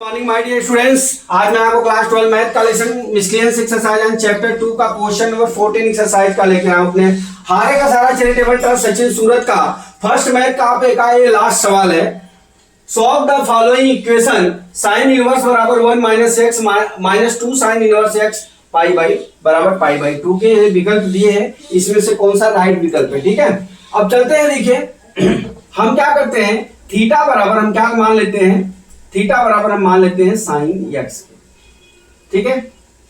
Morning my dear students, आज मैं आपको क्लास 12 मैथ का lesson miscellaneous exercise and chapter 2 का क्वेश्चन नंबर 14 एक्सरसाइज का लेके आया हूं। अपने हारे का सारा चैरिटेबल ट्रस्ट सचिन सूरत का फर्स्ट मैथ का आप एक ये लास्ट सवाल है। Solve the following equation sin inverse बराबर 1 minus x minus 2 sin inverse x pi by बराबर पाई बाई 2 के विकल्प दिए हैं, इसमें से कौन सा राइट विकल्प है। ठीक है, अब चलते हैं। देखिए हम क्या करते हैं, थीटा बराबर हम क्या मान लेते हैं, थीटा बराबर हम मान लेते हैं साइन एक्स। ठीक है,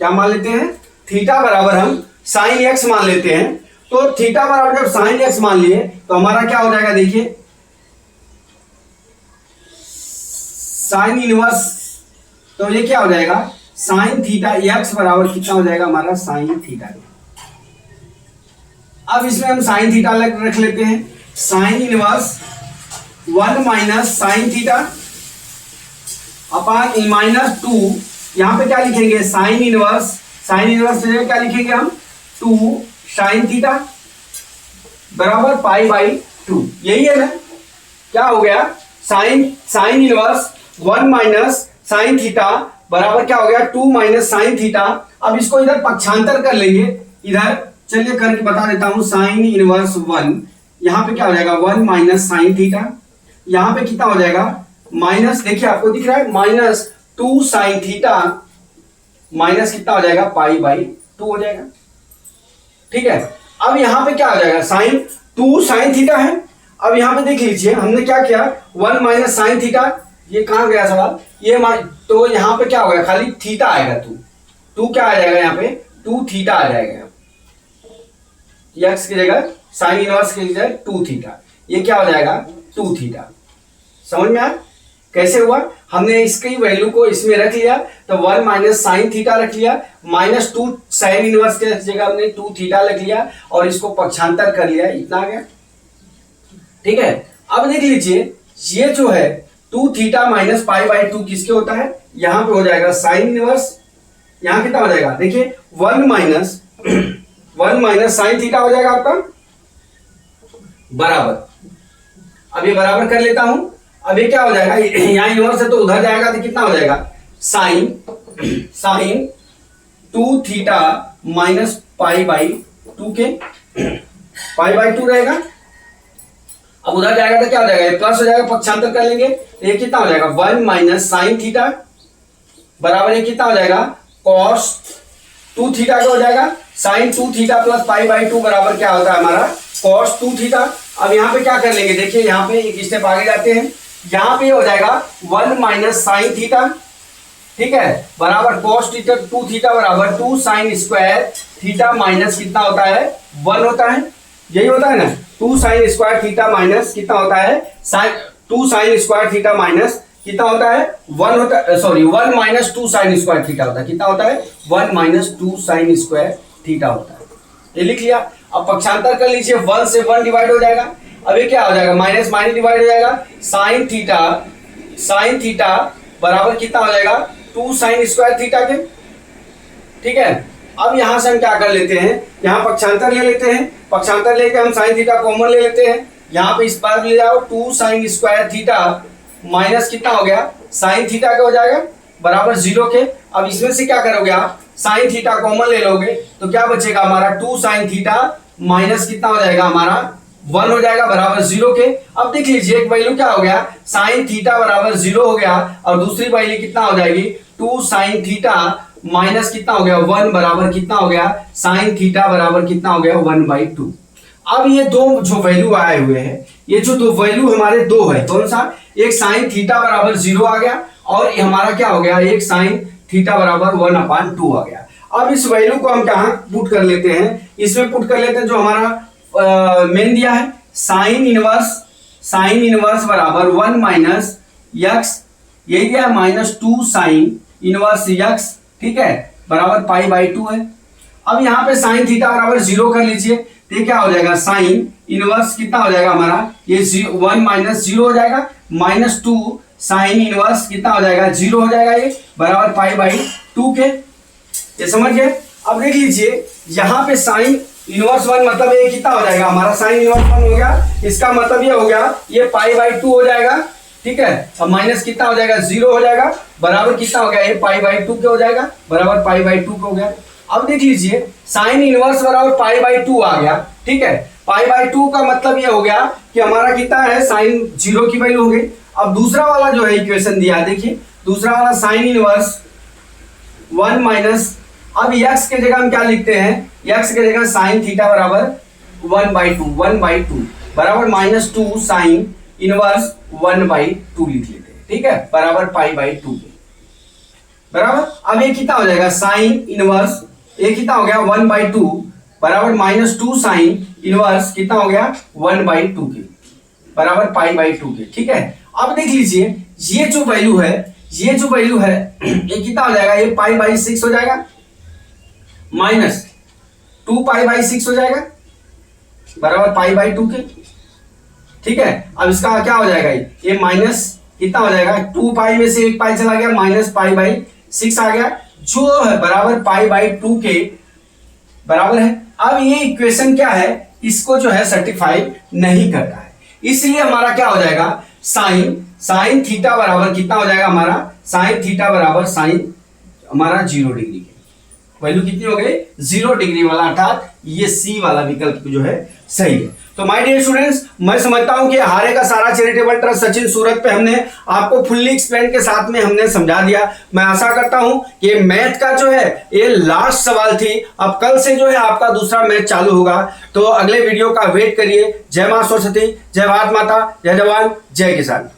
क्या मान लेते हैं, थीटा बराबर हम साइन एक्स मान लेते हैं। तो थीटा बराबर जब साइन एक्स मान लिए तो हमारा क्या हो जाएगा, देखिए साइन इनवर्स, तो ये क्या हो जाएगा साइन थीटा एक्स बराबर कितना हो जाएगा हमारा साइन थीटा। अब इसमें हम साइन थीटा रख लेते हैं, sine inverse 1 minus sine theta upon minus 2, यहां पे क्या लिखेंगे साइन इनवर्स, साइन इनवर्स क्या लिखेंगे हम 2 साइन थीटा बराबर पाई बाई 2। यही है ना, क्या हो गया sine inverse 1 minus sine theta बराबर क्या हो गया 2 माइनस साइन थीटा। अब इसको इधर पक्षांतर कर लेंगे, इधर चलिए करके बता देता हूं। साइन इनवर्स 1 यहां पे क्या हो जाएगा 1 माइनस साइन थीटा, यहां पे कितना हो जाएगा माइनस, देखिए आपको दिख रहा है माइनस 2 साइन थीटा माइनस कितना हो जाएगा पाई बाई 2 हो जाएगा। ठीक है, अब यहां पे क्या हो जाएगा साइन 2 साइन थीटा है। अब यहां पे देख लीजिए हमने क्या किया 1 माइनस साइन थीटा, ये कहां गया सवाल, ये तो यहां पे क्या होगा खाली थीटा आएगा, 2 क्या आ जाएगा यहाँ पे 2 थीटा आ जाएगा, एक्स की जगह साइन इनवर्स की जगह 2 थीटा, ये क्या हो जाएगा 2 थीटा। समझ में आया कैसे हुआ, हमने इसकी वैल्यू को इसमें रख लिया तो 1 माइनस साइन थीटा रख लिया, माइनस 2 साइन इनवर्स के जगह हमने 2 थीटा रख लिया और इसको पक्षांतर कर लिया, इतना आ गया। ठीक है, अब देख लीजिए ये जो है 2 थीटा माइनस पाई बाई 2 किसके होता है, यहां पे हो जाएगा साइन इनवर्स, यहां कितना हो जाएगा देखिए 1 माइनस साइन थीटा हो जाएगा आपका बराबर, अब ये बराबर कर लेता हूं। अब ये क्या हो जाएगा, यहां इनवर्स है तो उधर जाएगा तो कितना हो जाएगा sine 2 theta minus pi by 2 के पाई बाई 2 रहेगा। अब उधर जाएगा तो क्या हो जाएगा प्लस हो जाएगा, पक्षांतर कर लेंगे तो ये कितना हो जाएगा 1 माइनस साइन थीटा बराबर ये कितना हो जाएगा कॉस 2 थीटा का हो जाएगा, sine 2 theta plus pi by 2 बराबर क्या होता है हमारा कॉस 2 थीटा। अब यहाँ पे क्या कर लेंगे, देखिए यहाँ पे एक स्टेप आगे जाते हैं, यहाँ पे हो जाएगा 1 माइनस साइन थीटा, ठीक है बराबर कॉस थीटा 2 थीटा बराबर 2 साइन स्क्वायर थीटा माइनस कितना होता है 1 होता है, यही होता है ना 2 साइन स्क्वायर थीटा माइनस कितना होता है 2 साइन स्क्वायर थीटा माइनस कितना होता है 1 होता है, sorry 1 minus 2 sine square theta होता है, कितना होता है 1 माइनस 2 साइन स्क्वायर थीटा होता है, ये लिख लिया। अब पक्षांतर कर लीजिए 1 से 1 डिवाइड हो जाएगा, अब ये क्या हो जाएगा माइनस माइनस डिवाइड हो जाएगा, साइन थीटा बराबर कितना हो जाएगा 2 साइन स्क्वायर थीटा के। ठीक है, अब यहां से हम क्या कर लेते हैं, यहां पक्षांतर ले लेते हैं, पक्षांतर लेके हम साइन थीटा कॉमन ले लेते हैं, यहां पे इस बार ले जाओ 2 साइन स्क्वायर थीटा माइनस कितना हो गया साइन थीटा का हो जाएगा बराबर 0 के। अब इसमें से क्या करोगे आप साइन थीटा कॉमन ले लोगे तो क्या बचेगा हमारा 2 साइन थीटा माइनस कितना हो जाएगा हमारा 1 हो जाएगा बराबर 0 के। अब देख लीजिए एक वैल्यू क्या हो गया साइन थीटा बराबर 0 हो गया और दूसरी वैल्यू कितना हो जाएगी 2 साइन थीटा माइनस कितना हो गया 1 बराबर कितना हो गया साइन थीटा बराबर कितना हो गया 1/2। अब ये दो जो वैल्यू आए हुए हैं, ये जो दो वैल्यू हमारे दो है, कौन सा, एक साइन थीटा बराबर 0 आ गया और हमारा क्या हो गया एक साइन थीटा बराबर 1/2 आ गया। अब इस वैल्यू को हम कहां पुट कर लेते हैं, इसमें पुट कर लेते हैं जो हमारा मेन दिया है साइन इनवर्स बराबर 1 माइनस एक्स, यही क्या है माइनस 2 साइन इनवर्स एक्स, ठीक है बराबर पाई बाई 2 है। अब यहाँ पे साइन थीटा बराबर 0 कर लीजिए तो क्या हो जाएगा साइन इनवर्स कितना हो जाएगा हमारा ये 1 माइनस 0 हो जाएगा, माइनस 2 साइन इनवर्स कितना हो जाएगा 0 हो जाएगा, ये बराबर पाई बाई 2 के, ये समझ गए। अब देख लीजिए यहाँ पे साइन इनवर्स 1 मतलब ये कितना हो जाएगा हमारा साइन इनवर्स 1 हो गया, इसका मतलब ये हो गया ये पाई बाई 2 हो जाएगा, ठीक है। अब माइनस कितना हो जाएगा, 0 हो जाएगा, बराबर कितना हो गया, ये पाई बाई 2 के हो जाएगा, बराबर पाई बाई 2 के हो गया। अब देख लीजिए साइन इनवर्स बराबर पाई बाई 2 आ गया, ठीक है। पाई बाई 2 का मतलब ये हो गया कि हमारा कितना है, साइन 0 की वैल्यू हो गई। अब दूसरा वाला जो है इक्वेशन दिया, देखिए दूसरा वाला साइन इनवर्स 1 माइनस, अब यक्स के जगह हम क्या लिखते हैं, यक्स के जगह साइन थीटा बराबर 1/2 बराबर -2 साइन इनवर्स 1/2 लिख लेते हैं, ठीक है, बराबर पाई बाई 2 के, बराबर। अब ये कितना हो जाएगा, साइन इनवर्स, ये कितना हो गया 1/2 बराबर -2 साइन इनवर्स कितना हो गया 1/2 के, बराबर पाई बाई 2 के, ठीक है। अब देख लीजिए ये जो वैल्यू है, ये जो वैल्यू है ये कितना हो जाएगा, ये पाई बाई 6 हो जाएगा, -2 पाई बाई 6 हो जाएगा, बराबर पाई बाई 2 के, ठीक है। अब इसका क्या हो जाएगा, ये माइनस कितना हो जाएगा, 2 पाई में से 1 पाई चला गया, माइनस पाई बाई 6 आ गया, जो है बराबर पाई बाई 2 के बराबर है। अब ये इक्वेशन क्या है, इसको जो है सर्टिफाई नहीं करता है, इसलिए हमारा क्या हो जाएगा, साइन थीटा बराबर कितना हो जाएगा हमारा, साइन थीटा बराबर साइन हमारा 0 डिग्री के, वैल्यू कितनी हो गई 0 डिग्री वाला, अर्थात ये सी वाला विकल्प जो है सही है। तो माय डियर स्टूडेंट्स, मैं समझता हूं कि हारे का सारा चैरिटेबल ट्रस्ट सचिन सूरत पे हमने आपको फुल्ली एक्सप्लेन के साथ में हमने समझा दिया। मैं आशा करता हूं कि मैथ का जो है ये लास्ट सवाल थी, अब कल से जो है आपका दूसरा मैथ चालू होगा, तो अगले वीडियो का वेट करिए। जय मां सरस्वती, जय भारत माता, जय जवान, जय किसान।